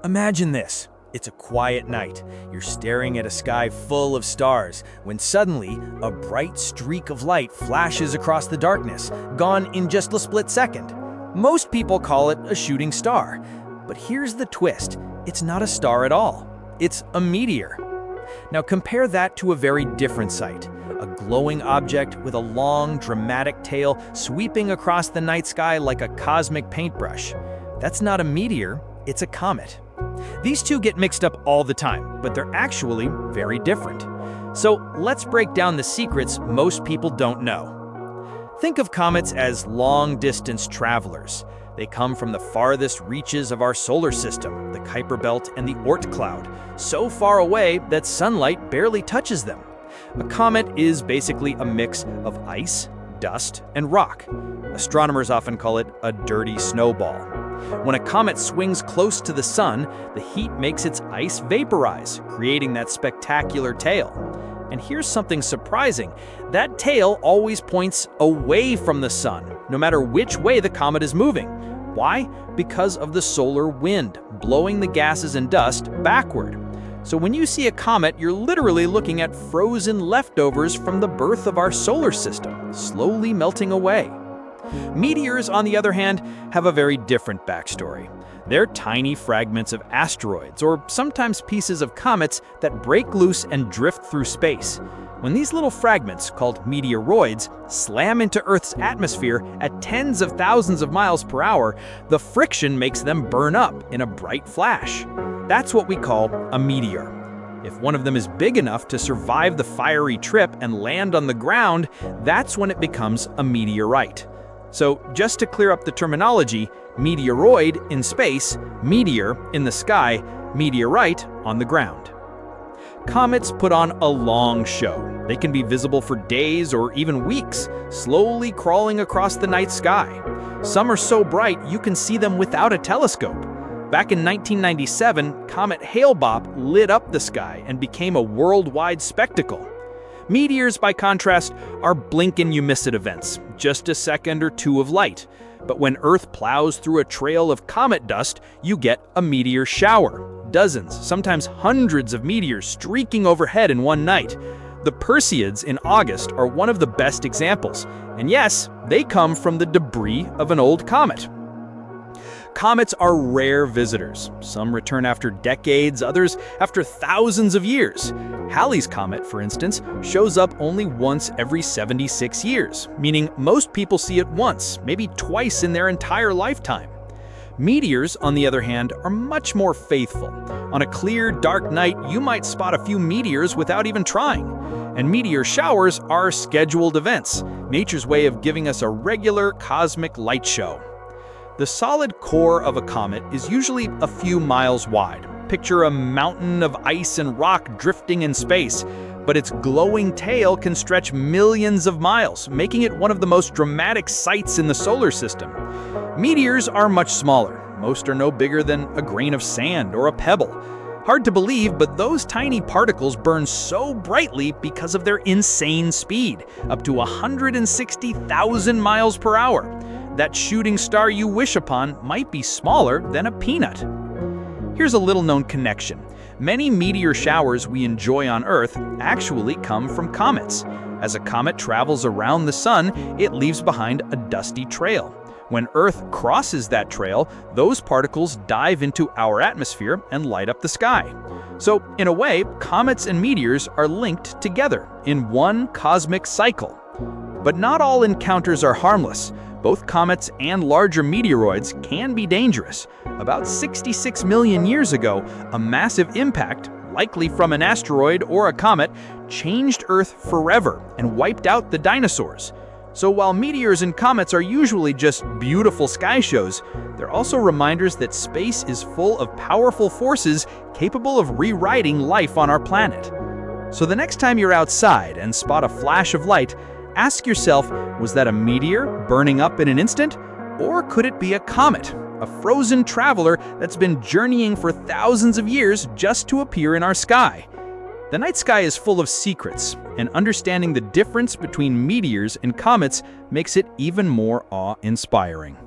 Imagine this. It's a quiet night. You're staring at a sky full of stars when suddenly a bright streak of light flashes across the darkness, gone in just a split second. Most people call it a shooting star. But here's the twist. It's not a star at all. It's a meteor. Now compare that to a very different sight. A glowing object with a long, dramatic tail sweeping across the night sky like a cosmic paintbrush. That's not a meteor, it's a comet. These two get mixed up all the time, but they're actually very different. So let's break down the secrets most people don't know. Think of comets as long-distance travelers. They come from the farthest reaches of our solar system, the Kuiper Belt and the Oort cloud, so far away that sunlight barely touches them. A comet is basically a mix of ice, dust, and rock. Astronomers often call it a dirty snowball. When a comet swings close to the sun, the heat makes its ice vaporize, creating that spectacular tail. And here's something surprising. That tail always points away from the sun, no matter which way the comet is moving. Why? Because of the solar wind, blowing the gases and dust backward. So when you see a comet, you're literally looking at frozen leftovers from the birth of our solar system, slowly melting away. Meteors, on the other hand, have a very different backstory. They're tiny fragments of asteroids, or sometimes pieces of comets that break loose and drift through space. When these little fragments, called meteoroids, slam into Earth's atmosphere at tens of thousands of miles per hour, the friction makes them burn up in a bright flash. That's what we call a meteor. If one of them is big enough to survive the fiery trip and land on the ground, that's when it becomes a meteorite. So just to clear up the terminology, meteoroid in space, meteor in the sky, meteorite on the ground. Comets put on a long show. They can be visible for days or even weeks, slowly crawling across the night sky. Some are so bright you can see them without a telescope. Back in 1997, Comet Hale-Bopp lit up the sky and became a worldwide spectacle. Meteors, by contrast, are blink-and-you-miss-it events, just a second or two of light. But when Earth plows through a trail of comet dust, you get a meteor shower. Dozens, sometimes hundreds of meteors streaking overhead in one night. The Perseids in August are one of the best examples. And yes, they come from the debris of an old comet. Comets are rare visitors. Some return after decades, others after thousands of years. Halley's Comet, for instance, shows up only once every 76 years, meaning most people see it once, maybe twice in their entire lifetime. Meteors, on the other hand, are much more faithful. On a clear, dark night, you might spot a few meteors without even trying. And meteor showers are scheduled events, nature's way of giving us a regular cosmic light show. The solid core of a comet is usually a few miles wide. Picture a mountain of ice and rock drifting in space, but its glowing tail can stretch millions of miles, making it one of the most dramatic sights in the solar system. Meteors are much smaller. Most are no bigger than a grain of sand or a pebble. Hard to believe, but those tiny particles burn so brightly because of their insane speed, up to 160,000 miles per hour. That shooting star you wish upon might be smaller than a peanut. Here's a little-known connection. Many meteor showers we enjoy on Earth actually come from comets. As a comet travels around the sun, it leaves behind a dusty trail. When Earth crosses that trail, those particles dive into our atmosphere and light up the sky. So, in a way, comets and meteors are linked together in one cosmic cycle. But not all encounters are harmless. Both comets and larger meteoroids can be dangerous. About 66 million years ago, a massive impact, likely from an asteroid or a comet, changed Earth forever and wiped out the dinosaurs. So while meteors and comets are usually just beautiful sky shows, they're also reminders that space is full of powerful forces capable of rewriting life on our planet. So the next time you're outside and spot a flash of light, ask yourself, was that a meteor burning up in an instant? Or could it be a comet, a frozen traveler that's been journeying for thousands of years just to appear in our sky? The night sky is full of secrets, and understanding the difference between meteors and comets makes it even more awe-inspiring.